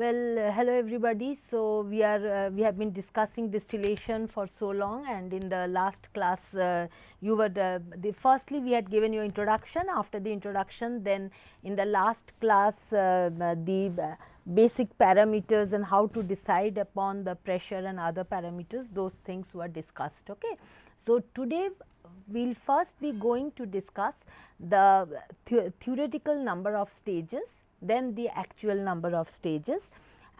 Hello everybody. So we have been discussing distillation for so long, and in the last class you were firstly we had given you introduction. After the introduction, then in the last class the basic parameters and how to decide upon the pressure and other parameters, those things were discussed. Okay. So today we will first be going to discuss the theoretical number of stages, then the actual number of stages,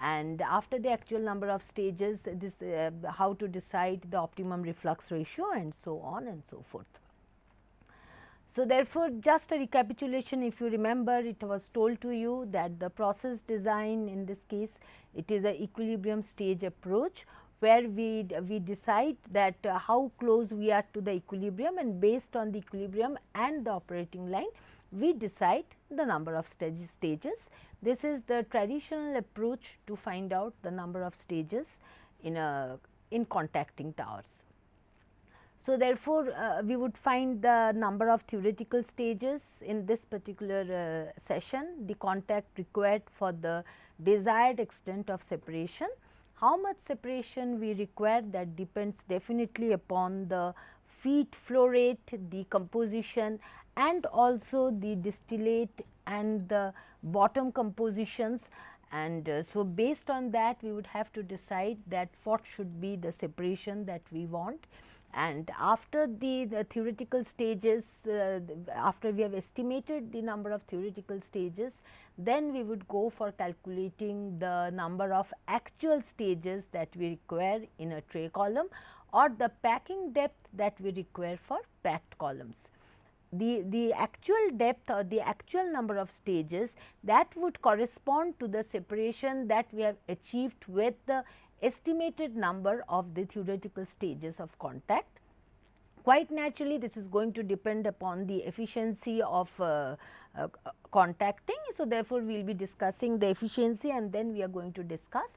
and after the actual number of stages this how to decide the optimum reflux ratio and so on and so forth. So, therefore, just a recapitulation, if you remember, it was told to you that the process design in this case, it is a equilibrium stage approach, where we decide that how close we are to the equilibrium, and based on the equilibrium and the operating line, we decide the number of stages. This is the traditional approach to find out the number of stages in contacting towers. So, therefore, we would find the number of theoretical stages in this particular session, the contact required for the desired extent of separation. How much separation we require, that depends definitely upon the feed flow rate, the composition, and also the distillate and the bottom compositions. And so, based on that, we would have to decide that what should be the separation that we want. And after the theoretical stages, after we have estimated the number of theoretical stages, then we would go for calculating the number of actual stages that we require in a tray column, or the packing depth that we require for packed columns. The actual depth or the actual number of stages, that would correspond to the separation that we have achieved with the estimated number of the theoretical stages of contact. Quite naturally, this is going to depend upon the efficiency of contacting. So, therefore, we will be discussing the efficiency, and then we are going to discuss,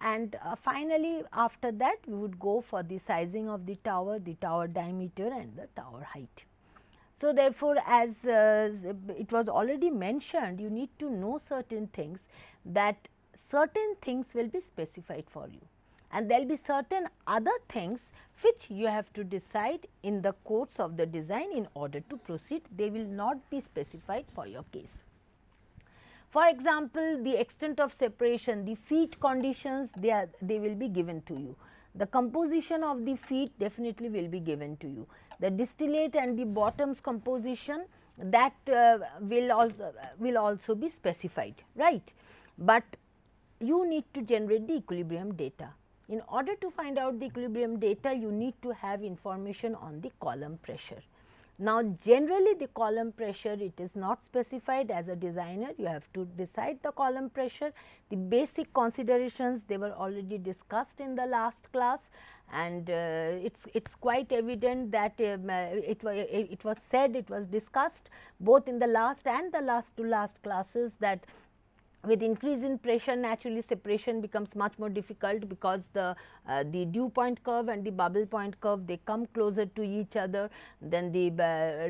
and finally, after that we would go for the sizing of the tower diameter and the tower height. So, therefore, as it was already mentioned, you need to know certain things, that certain things will be specified for you, and there will be certain other things which you have to decide in the course of the design in order to proceed. They will not be specified for your case. For example, the extent of separation, the feed conditions, they will be given to you. The composition of the feed definitely will be given to you. The distillate and the bottoms composition, that will also be specified, right. But you need to generate the equilibrium data. In order to find out the equilibrium data, you need to have information on the column pressure. Now, generally the column pressure, it is not specified. As a designer, you have to decide the column pressure. The basic considerations, they were already discussed in the last class, and it's quite evident that it was discussed both in the last and the last to last classes, that with increase in pressure, naturally separation becomes much more difficult, because the dew point curve and the bubble point curve, they come closer to each other. Then the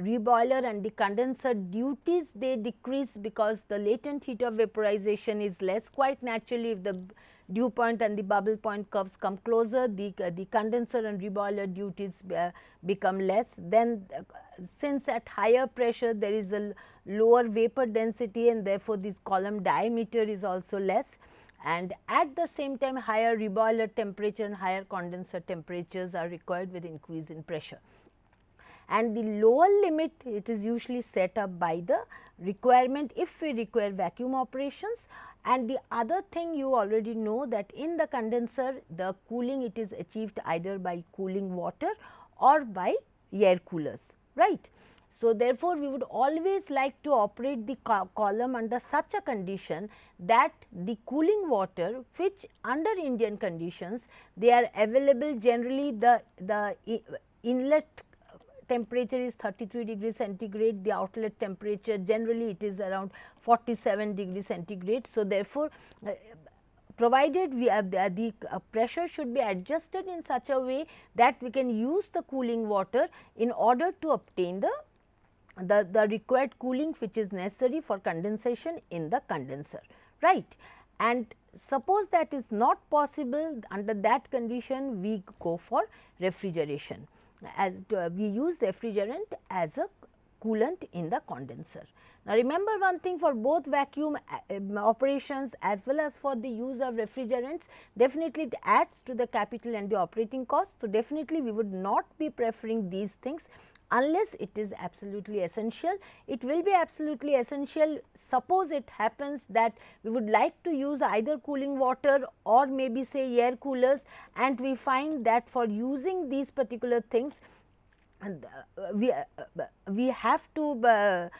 reboiler and the condenser duties, they decrease, because the latent heat of vaporization is less. Quite naturally, if the dew point and the bubble point curves come closer, the condenser and reboiler duties become less. Then since at higher pressure there is a lower vapor density, and therefore, this column diameter is also less, and at the same time higher reboiler temperature and higher condenser temperatures are required with increase in pressure. And the lower limit, it is usually set up by the requirement if we require vacuum operations. And the other thing you already know, that in the condenser, the cooling, it is achieved either by cooling water or by air coolers, right. So, therefore, we would always like to operate the column under such a condition that the cooling water, which under Indian conditions, they are available, generally the inlet temperature is 33 degrees centigrade, the outlet temperature generally it is around 47 degrees centigrade. So, therefore, provided we have the pressure should be adjusted in such a way that we can use the cooling water in order to obtain the required cooling which is necessary for condensation in the condenser, right. And suppose that is not possible, under that condition we go for refrigeration, as we use refrigerant as a coolant in the condenser. Now, remember one thing, for both vacuum operations as well as for the use of refrigerants, definitely it adds to the capital and the operating cost. So, definitely we would not be preferring these things unless it is absolutely essential. It will be absolutely essential, suppose it happens that we would like to use either cooling water or maybe say air coolers, and we find that for using these particular things, and we have to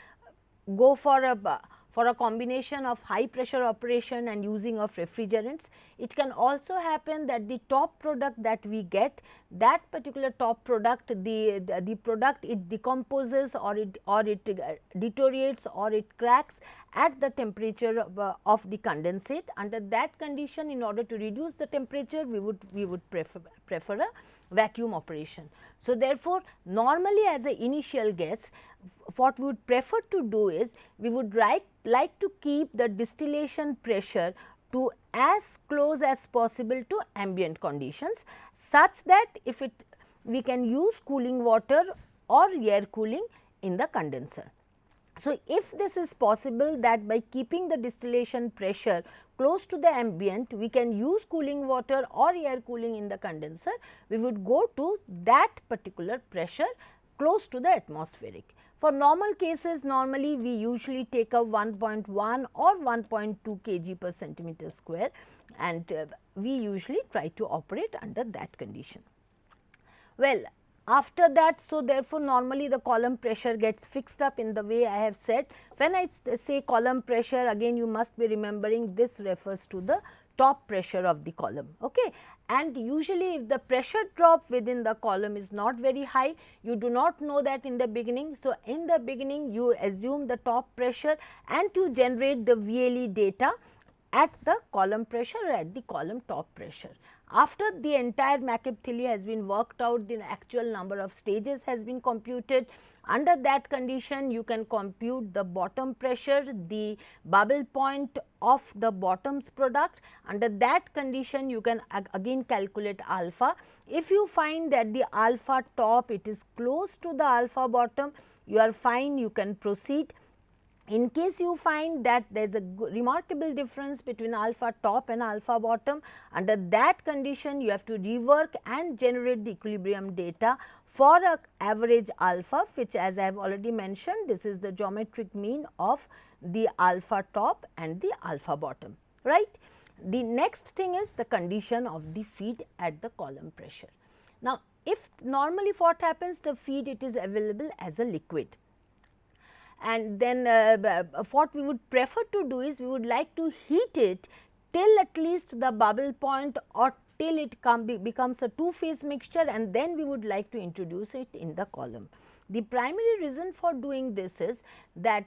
go for a combination of high pressure operation and using of refrigerants. It can also happen that the top product that we get, that particular top product, the product, it decomposes or it deteriorates or it cracks at the temperature of the condensate. Under that condition, in order to reduce the temperature, we would prefer a vacuum operation. So, therefore, normally as an initial guess, what we would prefer to do is, we would like to keep the distillation pressure to as close as possible to ambient conditions, such that if we can use cooling water or air cooling in the condenser. So, if this is possible, that by keeping the distillation pressure close to the ambient, we can use cooling water or air cooling in the condenser, we would go to that particular pressure close to the atmospheric. For normal cases, normally we usually take a 1.1 or 1.2 kg per centimeter square, and we usually try to operate under that condition. Well, after that, so therefore, normally the column pressure gets fixed up in the way I have said. When I say column pressure, again you must be remembering this refers to the top pressure of the column. Okay. And usually if the pressure drop within the column is not very high, you do not know that in the beginning. So, in the beginning you assume the top pressure and to generate the VLE data at the column pressure or at the column top pressure. After the entire McCabe Thiele has been worked out, the actual number of stages has been computed. Under that condition, you can compute the bottom pressure, the bubble point of the bottoms product. Under that condition, you can again calculate alpha. If you find that the alpha top, it is close to the alpha bottom, you are fine, you can proceed. In case you find that there is a remarkable difference between alpha top and alpha bottom, under that condition you have to rework and generate the equilibrium data for a average alpha, which, as I have already mentioned, this is the geometric mean of the alpha top and the alpha bottom, right. The next thing is the condition of the feed at the column pressure. Now, if normally what happens, the feed, it is available as a liquid. And then what we would prefer to do is, we would like to heat it till at least the bubble point or till it becomes a two-phase mixture, and then we would like to introduce it in the column. The primary reason for doing this is that,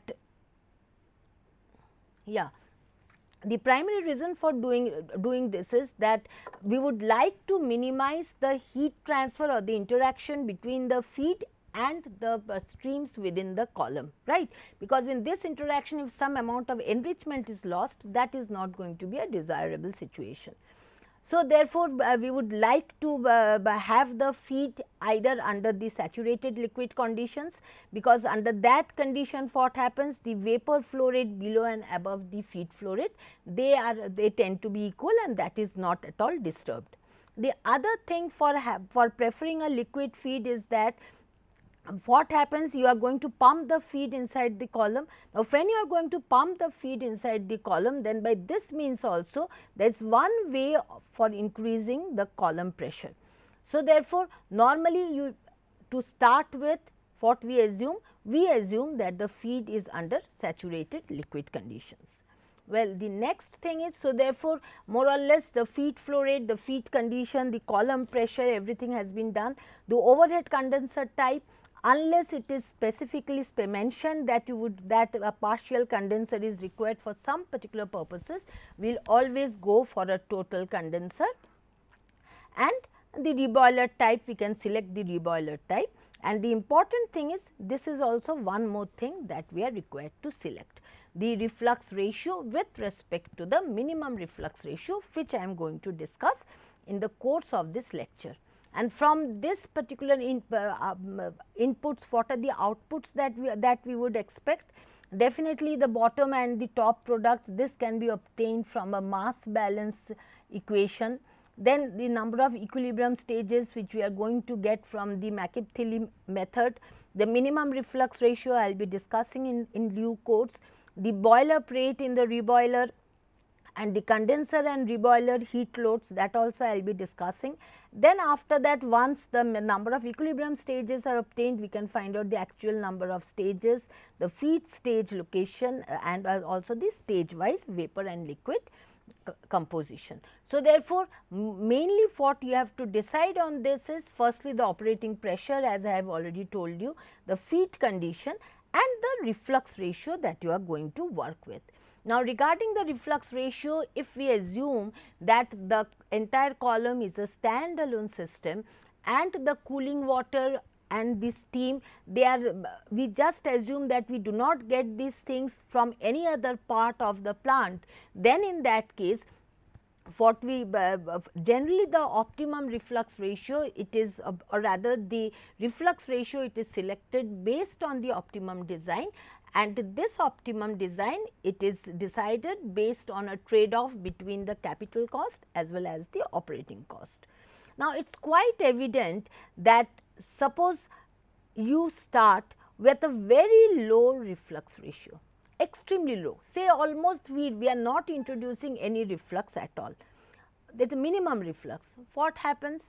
the primary reason for doing this is that we would like to minimize the heat transfer or the interaction between the feed and the streams within the column, right, because in this interaction, if some amount of enrichment is lost, that is not going to be a desirable situation. So, therefore, we would like to have the feed either under the saturated liquid conditions, because under that condition what happens, the vapor flow rate below and above the feed flow rate, they tend to be equal, and that is not at all disturbed. The other thing for preferring a liquid feed is that what happens, you are going to pump the feed inside the column. Now, when you are going to pump the feed inside the column, then by this means also there is one way for increasing the column pressure. So, therefore, normally to start with, what we assume that the feed is under saturated liquid conditions. Well, the next thing is, so therefore, more or less the feed flow rate, the feed condition, the column pressure, everything has been done. The overhead condenser type, unless it is specifically mentioned that a partial condenser is required for some particular purposes, we will always go for a total condenser. And the reboiler type, we can select the reboiler type. And the important thing is, this is also one more thing that we are required to select. the reflux ratio with respect to the minimum reflux ratio, which I am going to discuss in the course of this lecture. And from this particular inputs, what are the outputs that we would expect? Definitely the bottom and the top products, this can be obtained from a mass balance equation. Then the number of equilibrium stages which we are going to get from the McCabe-Thiele method. The minimum reflux ratio I will be discussing in due course. The boilerplate in the reboiler and the condenser and reboiler heat loads, that also I will be discussing. Then after that, once the number of equilibrium stages are obtained, we can find out the actual number of stages, the feed stage location and also the stage wise vapor and liquid composition. So, therefore, mainly what you have to decide on this is firstly the operating pressure, as I have already told you, the feed condition and the reflux ratio that you are going to work with. Now, regarding the reflux ratio, if we assume that the entire column is a standalone system and the cooling water and the steam, they are, we just assume that we do not get these things from any other part of the plant, then in that case what we generally the optimum reflux ratio, it is or rather the reflux ratio, it is selected based on the optimum design, and this optimum design, it is decided based on a trade off between the capital cost as well as the operating cost. Now, it is quite evident that suppose you start with a very low reflux ratio, extremely low, say almost we are not introducing any reflux at all, that is minimum reflux. What happens?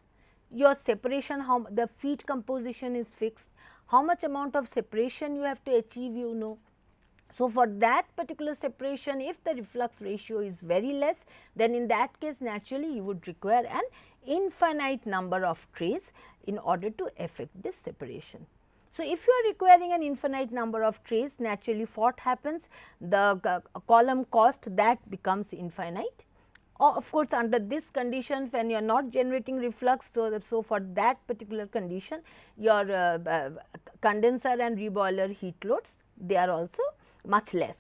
Your separation, how the feed composition is fixed, how much amount of separation you have to achieve, you know. So, for that particular separation, if the reflux ratio is very less, then in that case naturally you would require an infinite number of trays in order to effect this separation. So, if you are requiring an infinite number of trays, naturally what happens? The column cost, that becomes infinite. Of course, under this condition, when you are not generating reflux, so for that particular condition, your condenser and reboiler heat loads, they are also much less.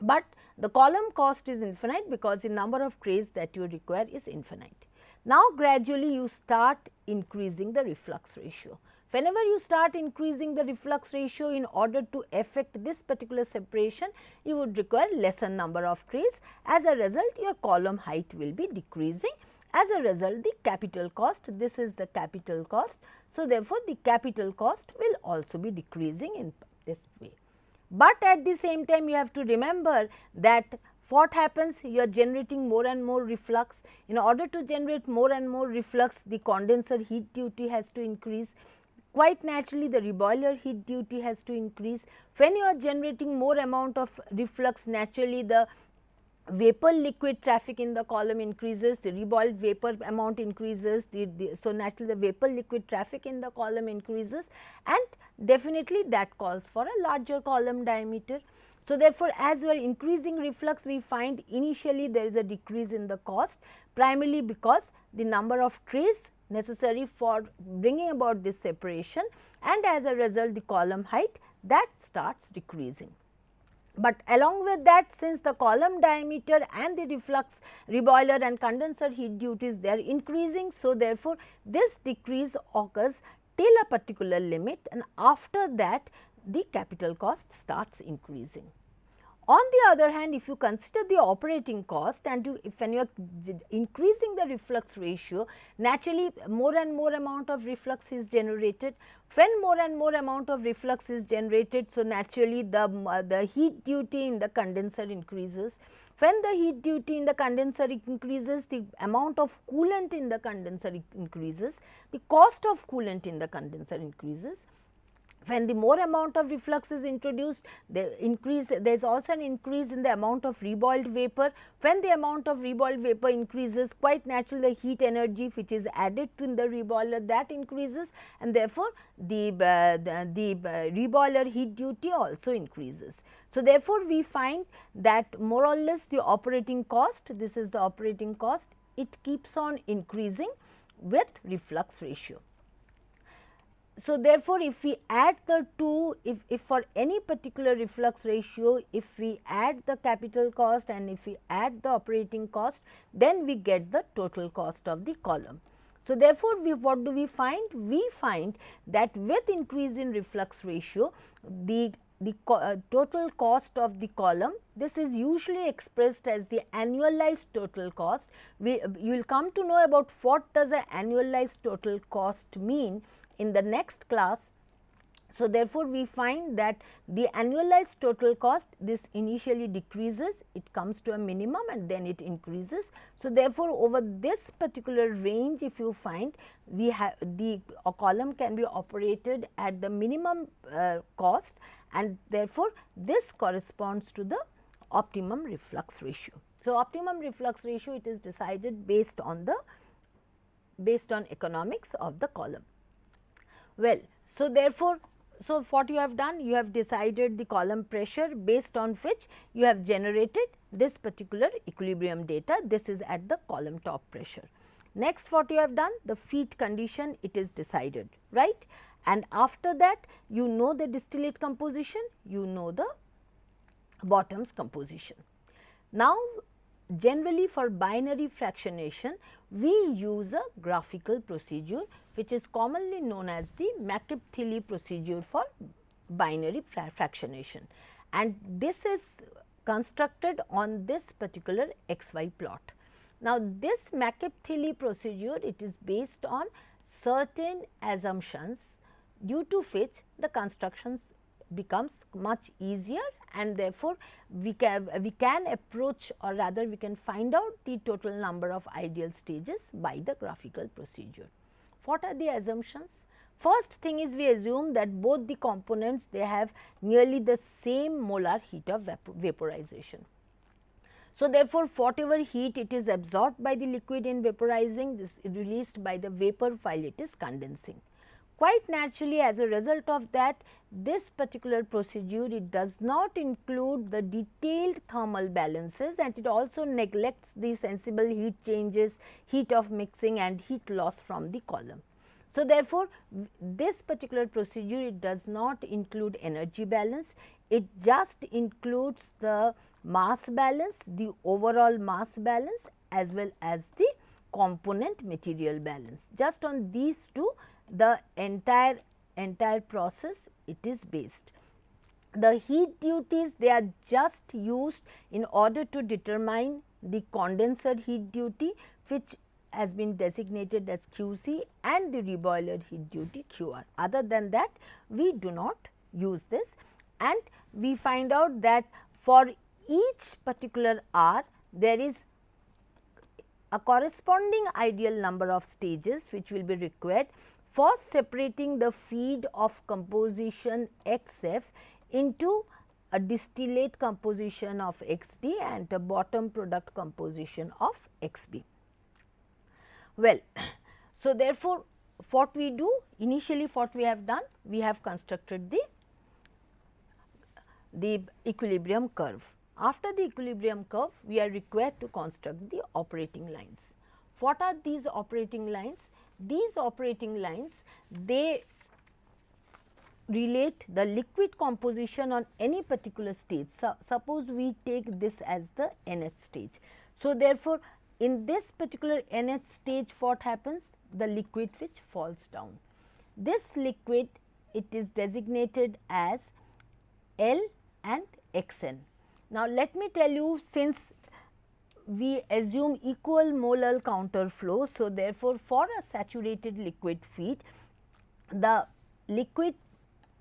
But the column cost is infinite because the number of trays that you require is infinite. Now, gradually you start increasing the reflux ratio. Whenever you start increasing the reflux ratio, in order to effect this particular separation, you would require lesser number of trays. As a result, your column height will be decreasing. As a result, the capital cost, this is the capital cost. So, therefore, the capital cost will also be decreasing in this way. But at the same time, you have to remember that what happens? You are generating more and more reflux. In order to generate more and more reflux, the condenser heat duty has to increase. Quite naturally, the reboiler heat duty has to increase. When you are generating more amount of reflux, naturally the vapor liquid traffic in the column increases, the reboiled vapor amount increases, so naturally the vapor liquid traffic in the column increases, and definitely that calls for a larger column diameter. So, therefore, as you are increasing reflux, we find initially there is a decrease in the cost, primarily because the number of trays necessary for bringing about this separation, and as a result the column height, that starts decreasing. But along with that, since the column diameter and the reflux reboiler and condenser heat duties, they are increasing. So, therefore, this decrease occurs till a particular limit, and after that the capital cost starts increasing. On the other hand, if you consider the operating cost, and when you are increasing the reflux ratio, naturally more and more amount of reflux is generated. When more and more amount of reflux is generated, so naturally the heat duty in the condenser increases. When the heat duty in the condenser increases, the amount of coolant in the condenser increases, the cost of coolant in the condenser increases. When the more amount of reflux is introduced, there is also an increase in the amount of reboiled vapor. When the amount of reboiled vapor increases, quite naturally the heat energy which is added to the reboiler, that increases, and therefore, the reboiler heat duty also increases. So, therefore, we find that more or less the operating cost, this is the operating cost, it keeps on increasing with reflux ratio. so therefore, if we add the two, if for any particular reflux ratio, if we add the capital cost and if we add the operating cost, then we get the total cost of the column. So therefore, what do we find? We find that with increase in reflux ratio, the total cost of the column, this is usually expressed as the annualized total cost. You will come to know about what does an annualized total cost mean in the next class. So therefore, we find that the annualized total cost, this initially decreases, it comes to a minimum and then it increases. So therefore, over this particular range, if you find, we have the column can be operated at the minimum cost, and therefore, this corresponds to the optimum reflux ratio. So optimum reflux ratio, it is decided based on economics of the column. Well, so therefore, so what you have done, you have decided the column pressure based on which you have generated this particular equilibrium data. This is at the column top pressure. Next, what you have done, the feed condition, it is decided, right? And after that, you know the distillate composition, you know the bottoms composition. Now, generally for binary fractionation, we use a graphical procedure which is commonly known as the McCabe-Thiele procedure for binary fractionation, and this is constructed on this particular XY plot. Now, this McCabe-Thiele procedure, it is based on certain assumptions, due to which the constructions becomes much easier, and therefore, we can approach, or rather we can find out the total number of ideal stages by the graphical procedure. What are the assumptions? First thing is, we assume that both the components, they have nearly the same molar heat of vaporization. So therefore, whatever heat it is absorbed by the liquid in vaporizing, this is released by the vapor while it is condensing. Quite naturally, as a result of that, this particular procedure, it does not include the detailed thermal balances, and it also neglects the sensible heat changes, heat of mixing and heat loss from the column. So therefore, this particular procedure, it does not include energy balance, it just includes the mass balance, the overall mass balance as well as the component material balance. Just on these two, the entire process, it is based. The heat duties, they are just used in order to determine the condenser heat duty, which has been designated as QC, and the reboiler heat duty QR. Other than that, we do not use this, and we find out that for each particular R, there is a corresponding ideal number of stages which will be required for separating the feed of composition XF into a distillate composition of XD and a bottom product composition of XB. Well, so therefore, what we do initially, what we have done, we have constructed the equilibrium curve. After the equilibrium curve, we are required to construct the operating lines. What are these operating lines? These operating lines, they relate the liquid composition on any particular stage. So, suppose we take this as the nth stage. So, therefore, in this particular nth stage, what happens? The liquid which falls down. This liquid, it is designated as L and Xn. Now, let me tell you, since we assume equal molar counter flow. So, therefore, for a saturated liquid feed, the liquid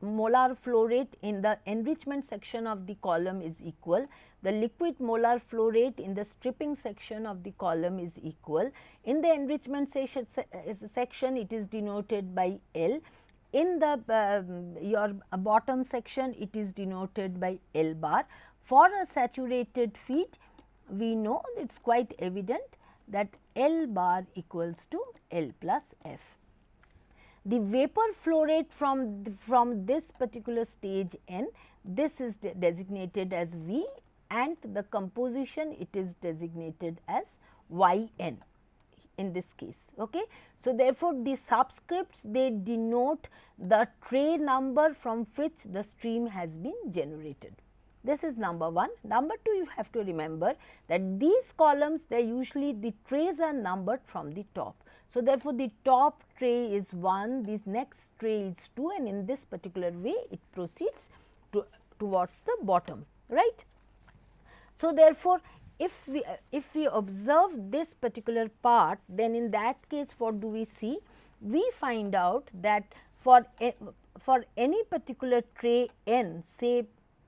molar flow rate in the enrichment section of the column is equal. The liquid molar flow rate in the stripping section of the column is equal. In the enrichment section, it is denoted by L. In the your bottom section, it is denoted by L bar. For a saturated feed, we know it is quite evident that L bar equals to L plus F. The vapor flow rate from this particular stage N, this is designated as V, and the composition, it is designated as Y n. in this case. Okay. So, therefore, the subscripts they denote the tray number from which the stream has been generated. This is number 1. Number 2, you have to remember that these columns, they usually the trays are numbered from the top. So, therefore, the top tray is 1, this next tray is 2, and in this particular way it proceeds towards the bottom, right. So, therefore, if we observe this particular part, then in that case what do we see? We find out that for any particular tray n, say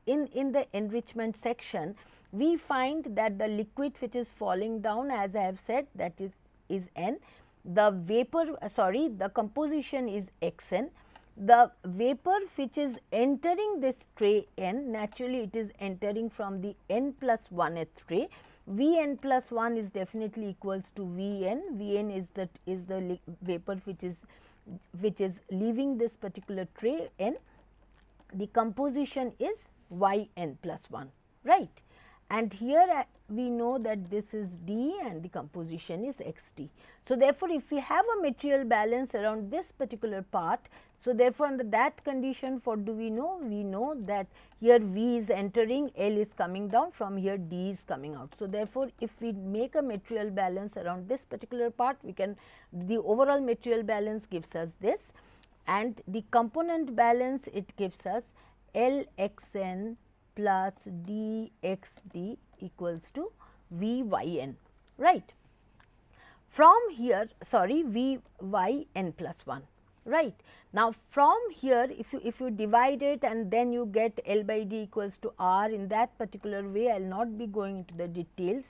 in the enrichment section, we find that the liquid which is falling down, as I have said, that is n, the vapor the composition is xn, the vapor which is entering this tray n, naturally it is entering from the n plus 1th tray. Vn plus 1 is definitely equals to Vn. Vn is the vapor which is leaving this particular tray n. The composition is Yn plus 1, right. And here we know that this is D and the composition is Xt. So, therefore, if we have a material balance around this particular part, so therefore, under that condition, what do we know? We know that here V is entering, L is coming down, from here D is coming out. So, therefore, if we make a material balance around this particular part, we can, the overall material balance gives us this, and the component balance it gives us Lxn plus dxd equals to Vyn, right. From here, Vyn plus 1, right. Now, from here if you divide it and then you get L by D equals to R in that particular way, I will not be going into the details,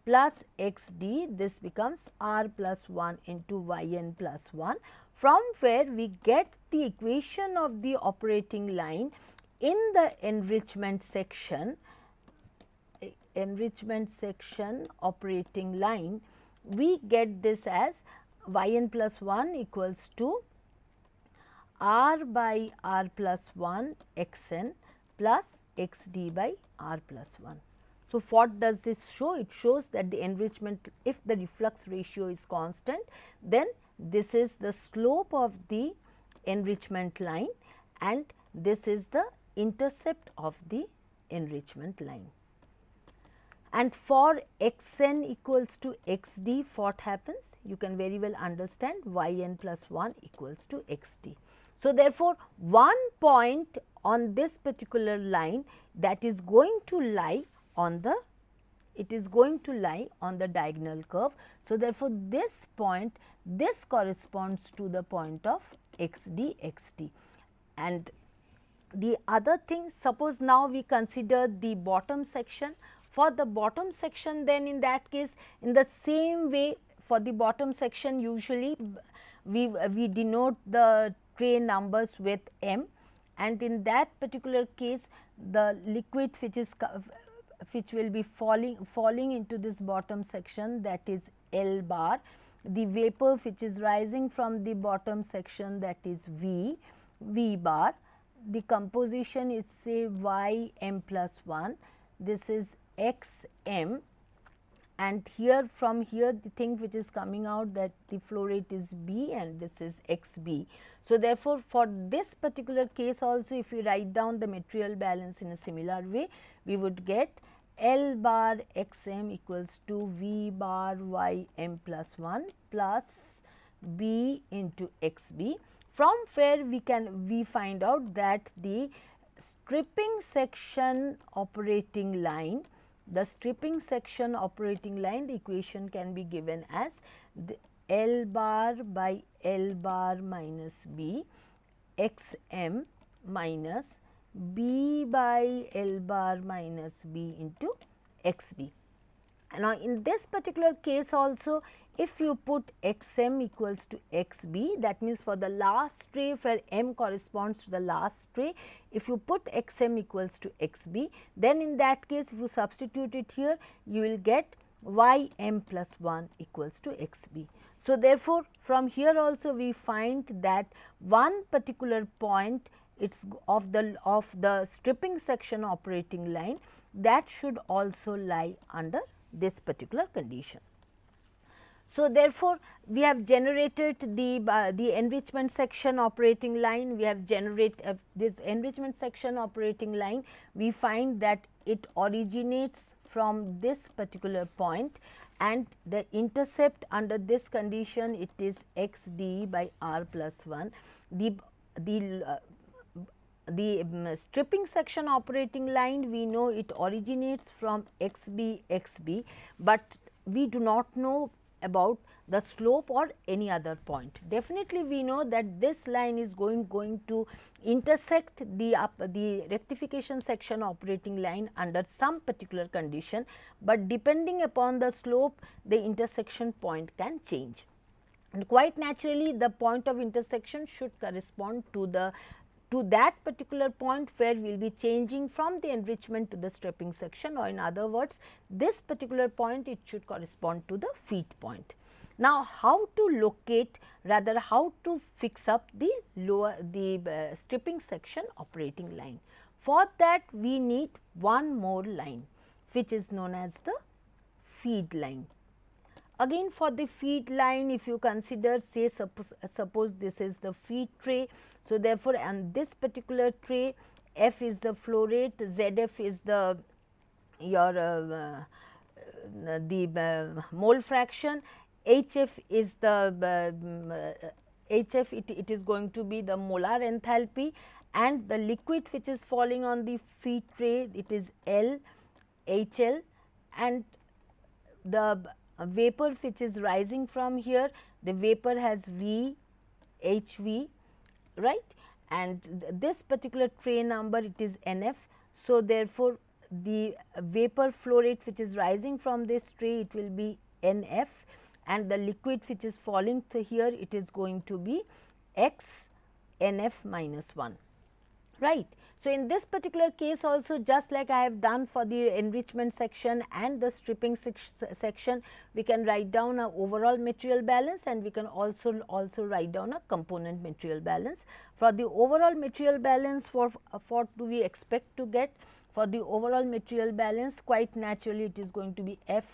plus xd, this becomes R plus 1 into Yn plus 1, from where we get the equation of the operating line in the enrichment section operating line. We get this as Yn plus 1 equals to R by R plus 1 xn plus xd by R plus 1. So, what does this show? It shows that the enrichment, if the reflux ratio is constant, then this is the slope of the enrichment line and this is the intercept of the enrichment line. And for xn equals to xd, what happens? You can very well understand Yn plus 1 equals to xd. So, therefore, one point on this particular line that is going to lie on the, diagonal curve. So, therefore, this point, this corresponds to the point of xd, xt. And the other thing, suppose now we consider the bottom section. For the bottom section, then in that case, in the same way, for the bottom section usually we denote the tray numbers with m, and in that particular case the liquid which will be falling into this bottom section, that is L bar, the vapor which is rising from the bottom section, that is V bar, the composition is say Ym plus 1, this is Xm, and here from here the thing which is coming out, that the flow rate is B and this is Xb. So, therefore, for this particular case also, if we write down the material balance in a similar way, we would get L bar Xm equals to V bar Ym plus 1 plus B into Xb, from where we find out that the stripping section operating line, the equation can be given as the L bar by L bar minus B Xm minus B by L bar minus B into Xb. Now, in this particular case also, if you put Xm equals to Xb, that means for the last tray where m corresponds to the last tray, if you put Xm equals to Xb, then in that case if you substitute it here, you will get Ym plus 1 equals to Xb. So, therefore, from here also we find that one particular point of the stripping section operating line, that should also lie under this particular condition. So, therefore, we have generated the enrichment section operating line, we have generated this enrichment section operating line, we find that it originates from this particular point and the intercept under this condition it is x d by r plus 1. The stripping section operating line, we know it originates from x b, but we do not know about the slope or any other point. Definitely we know that this line is going to intersect the rectification section operating line under some particular condition, but depending upon the slope the intersection point can change. And quite naturally the point of intersection should correspond to that particular point where we will be changing from the enrichment to the stripping section, or in other words this particular point it should correspond to the feed point. Now, how to locate, rather how to fix up the stripping section operating line? For that we need one more line which is known as the feed line. Again for the feed line, if you consider, say suppose this is the feed tray. So, therefore, on this particular tray F is the flow rate, ZF is the mole fraction, HF is the HF it is going to be the molar enthalpy, and the liquid which is falling on the feed tray it is L, HL, and the vapor which is rising from here, the vapor has V, HV, right, and this particular tray number it is NF. So, therefore, the vapor flow rate which is rising from this tray it will be NF, and the liquid which is falling to here it is going to be X NF minus 1, right. So, in this particular case also, just like I have done for the enrichment section and the stripping section, we can write down a overall material balance and we can also write down a component material balance. For the overall material balance, what do we expect to get? For the overall material balance, quite naturally it is going to be F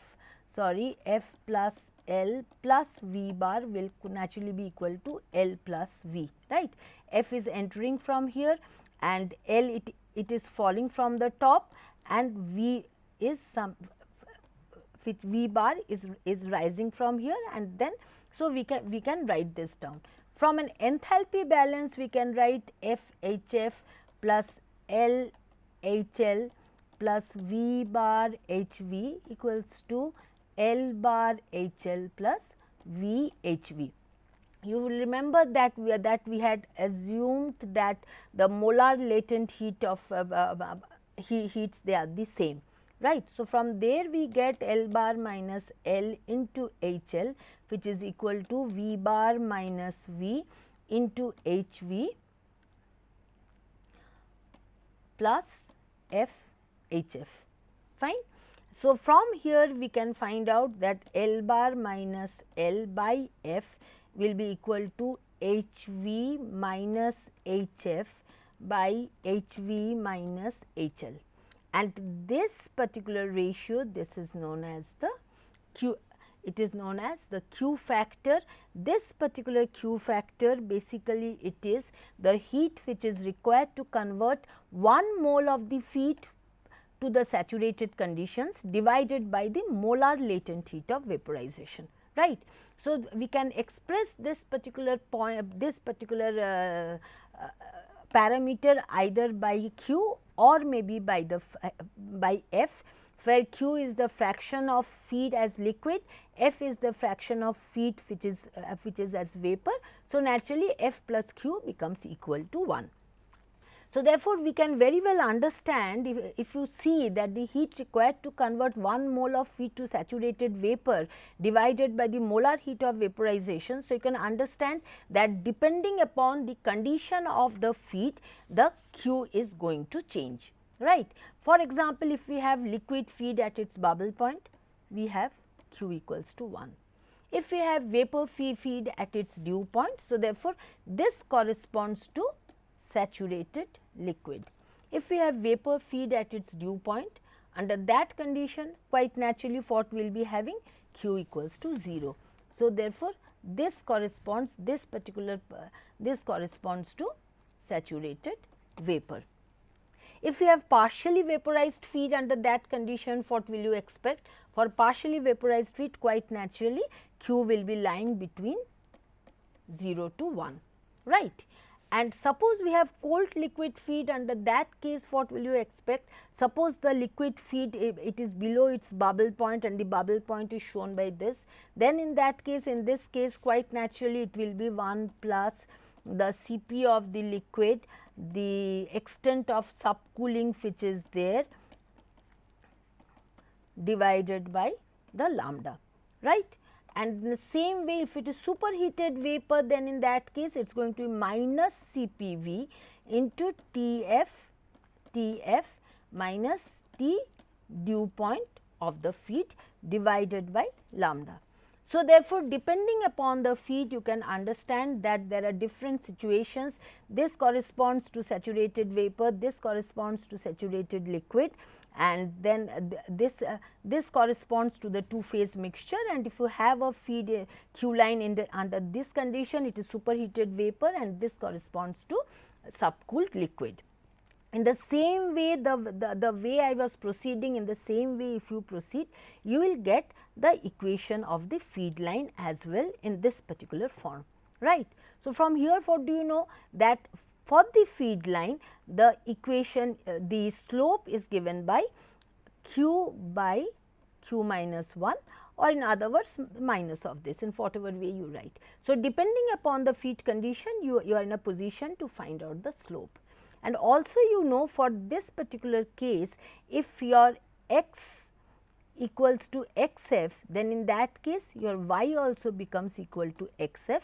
plus L plus V bar will naturally be equal to L plus V, right. F is entering from here and L it is falling from the top, and V is which V bar is rising from here, and then so we can write this down. From an enthalpy balance we can write F HF plus L HL plus V bar HV equals to L bar HL plus V HV. You will remember that we had assumed that the molar latent heat of heats they are the same, right. So, from there we get L bar minus L into HL, which is equal to V bar minus V into HV plus F HF, fine. So, from here we can find out that L bar minus L by F will be equal to HV minus HF by HV minus HL, and this particular ratio, this is known as the Q, it is known as the Q factor. This particular Q factor basically it is the heat which is required to convert 1 mole of the feed to the saturated conditions divided by the molar latent heat of vaporization, right. So, we can express this particular point, this particular parameter either by Q or maybe by the by F, where Q is the fraction of feed as liquid, F is the fraction of feed which is as vapor. So, naturally F plus Q becomes equal to 1. So, therefore, we can very well understand if you see that the heat required to convert 1 mole of feed to saturated vapor divided by the molar heat of vaporization. So, you can understand that depending upon the condition of the feed, the Q is going to change, right. For example, if we have liquid feed at its bubble point, we have Q equals to 1. If we have vapor feed at its dew point, so therefore, this corresponds to saturated liquid. If we have vapor feed at its dew point, under that condition quite naturally what we will be having Q equals to 0. So, therefore, this corresponds this corresponds to saturated vapor. If you have partially vaporized feed under that condition, what will you expect? For partially vaporized feed, quite naturally Q will be lying between 0 to 1, right. And suppose we have cold liquid feed, under that case what will you expect? Suppose the liquid feed it is below its bubble point and the bubble point is shown by this, then in that case, in this case quite naturally it will be 1 plus the Cp of the liquid, the extent of subcooling which is there, divided by the lambda, right. And in the same way, if it is superheated vapor, then in that case it is going to be minus Cpv into Tf minus T dew point of the feed divided by lambda. So, therefore, depending upon the feed, you can understand that there are different situations. This corresponds to saturated vapor, this corresponds to saturated liquid, and then this corresponds to the two phase mixture. And if you have a feed Q line in the under this condition, it is superheated vapor, and this corresponds to subcooled liquid. In the same way, the way I was proceeding, in the same way if you proceed, you will get the equation of the feed line as well in this particular form, right. So, from here what do you know? That for the feed line, the equation the slope is given by Q by Q minus 1, or in other words minus of this, in whatever way you write. So, depending upon the feed condition, you are in a position to find out the slope. And also you know, for this particular case, if your x equals to xf, then in that case your y also becomes equal to xf,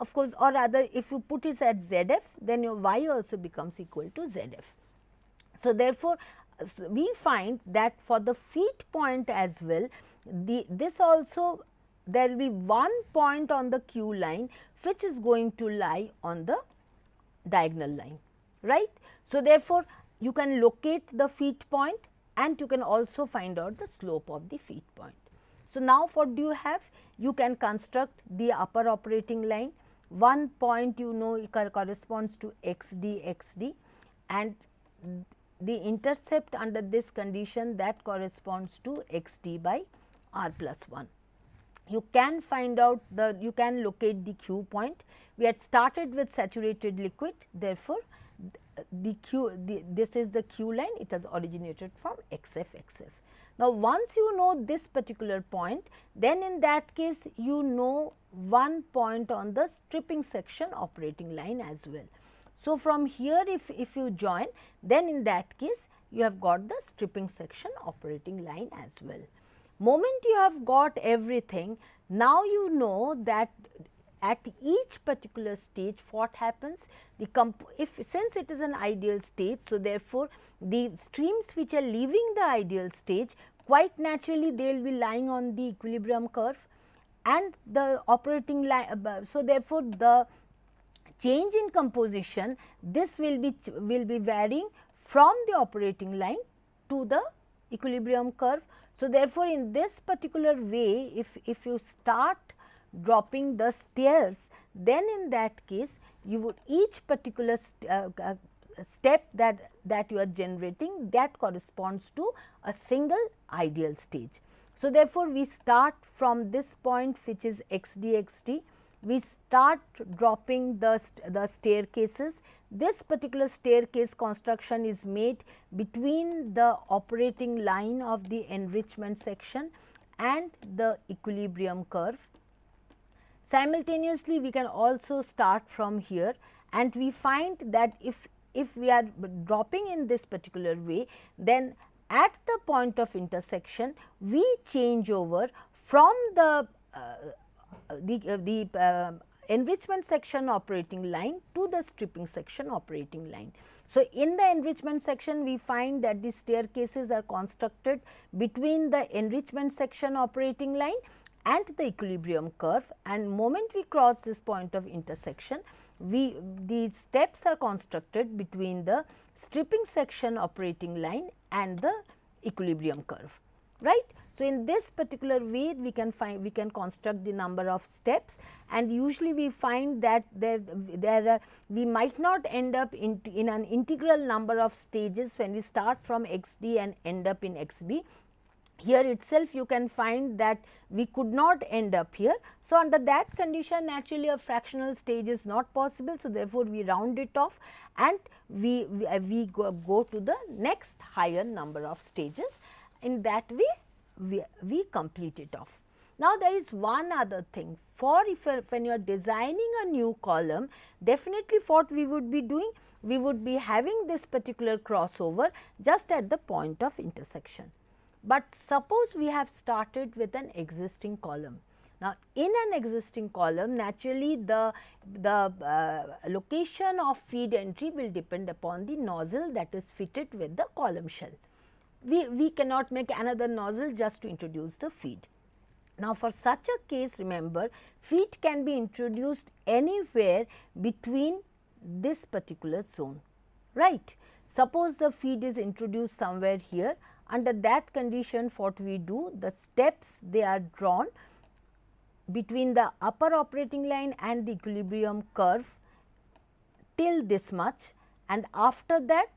of course, or rather if you put it at zf, then your y also becomes equal to zf. So, therefore, we find that for the feed point as well, this also there will be one point on the Q line which is going to lie on the diagonal line, right. So, therefore, you can locate the feed point and you can also find out the slope of the feed point. So, now what do you have? You can construct the upper operating line. One point you know corresponds to xd, and the intercept under this condition, that corresponds to xd by r plus 1. You can find out you can locate the Q point. We had started with saturated liquid, therefore, this is the Q line, it has originated from xf. Now, once you know this particular point, then in that case you know one point on the stripping section operating line as well. So, from here if you join, then in that case you have got the stripping section operating line as well. Moment you have got everything, now you know that at each particular stage what happens, since it is an ideal state. So, therefore, the streams which are leaving the ideal stage, quite naturally they will be lying on the equilibrium curve, and the operating line. So, therefore, the change in composition, this will be varying from the operating line to the equilibrium curve. So, therefore, in this particular way, if you start dropping the stairs, then in that case you would each particular step that you are generating, that corresponds to a single ideal stage. So, therefore, we start from this point which is xd, we start dropping the staircases. This particular staircase construction is made between the operating line of the enrichment section and the equilibrium curve. Simultaneously, we can also start from here, and we find that if we are dropping in this particular way, then at the point of intersection we change over from the enrichment section operating line to the stripping section operating line. So, in the enrichment section we find that the staircases are constructed between the enrichment section operating line and the equilibrium curve, and moment we cross this point of intersection, these steps are constructed between the stripping section operating line and the equilibrium curve, right. So, in this particular way we can construct the number of steps, and usually we find that we might not end up in an integral number of stages when we start from xd and end up in xb. Here itself you can find that we could not end up here. So, under that condition naturally a fractional stage is not possible. So, therefore, we round it off and we go to the next higher number of stages. In that way we complete it off. Now, there is one other thing. For when you are designing a new column, definitely what we would be doing, we would be having this particular crossover just at the point of intersection. But suppose we have started with an existing column. Now, in an existing column naturally the location of feed entry will depend upon the nozzle that is fitted with the column shell. We cannot make another nozzle just to introduce the feed. Now, for such a case, remember, feed can be introduced anywhere between this particular zone, right. Suppose the feed is introduced somewhere here. Under that condition, what we do, the steps they are drawn between the upper operating line and the equilibrium curve till this much, and after that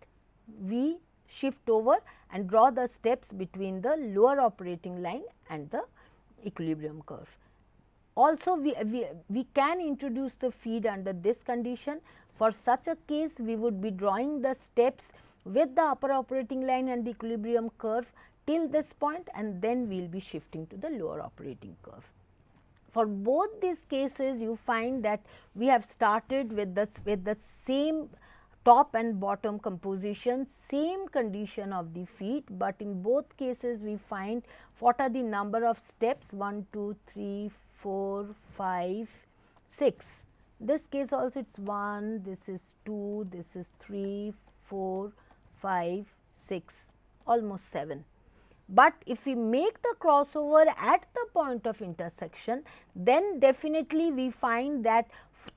we shift over and draw the steps between the lower operating line and the equilibrium curve. Also, we can introduce the feed under this condition. For such a case, we would be drawing the steps with the upper operating line and the equilibrium curve till this point, and then we will be shifting to the lower operating curve. For both these cases, you find that we have started with the same top and bottom composition, same condition of the feed, but in both cases we find what are the number of steps 1, 2, 3, 4, 5, 6. This case also it is 1, this is 2, this is 3, 4, 5, 6, almost 7. But if we make the crossover at the point of intersection, then definitely we find that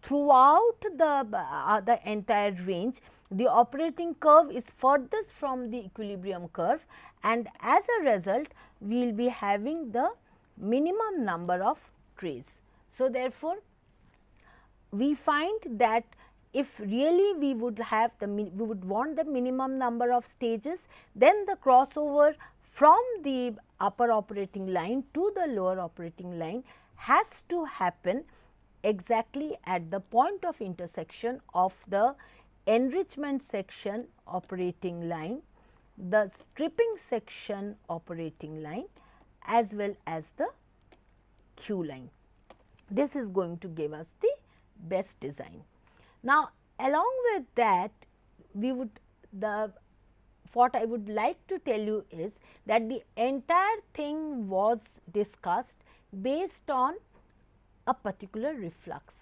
throughout the entire range, the operating curve is furthest from the equilibrium curve, and as a result we will be having the minimum number of trays. So, therefore, we find that if really we would have we would want the minimum number of stages, then the crossover from the upper operating line to the lower operating line has to happen exactly at the point of intersection of the enrichment section operating line, the stripping section operating line, as well as the Q line. This is going to give us the best design. Now, along with that, we would what I would like to tell you is that the entire thing was discussed based on a particular reflux.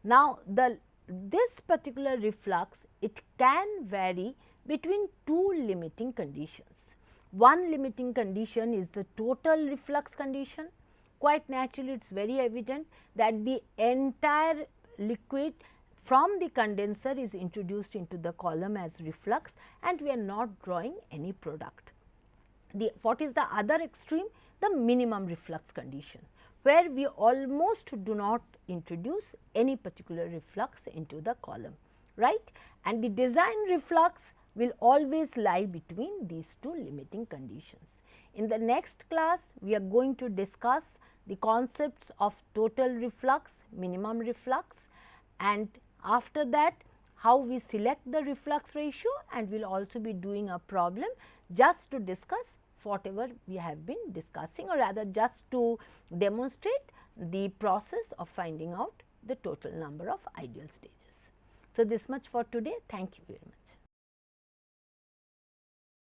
Now, this particular reflux, it can vary between two limiting conditions. One limiting condition is the total reflux condition. Quite naturally, it is very evident that the entire liquid from the condenser is introduced into the column as reflux, and we are not drawing any product. What is the other extreme? The minimum reflux condition, where we almost do not introduce any particular reflux into the column, right. And the design reflux will always lie between these two limiting conditions. In the next class, we are going to discuss the concepts of total reflux, minimum reflux, and after that how we select the reflux ratio, and we will also be doing a problem just to discuss whatever we have been discussing, or rather just to demonstrate the process of finding out the total number of ideal stages. So, this much for today. Thank you very much.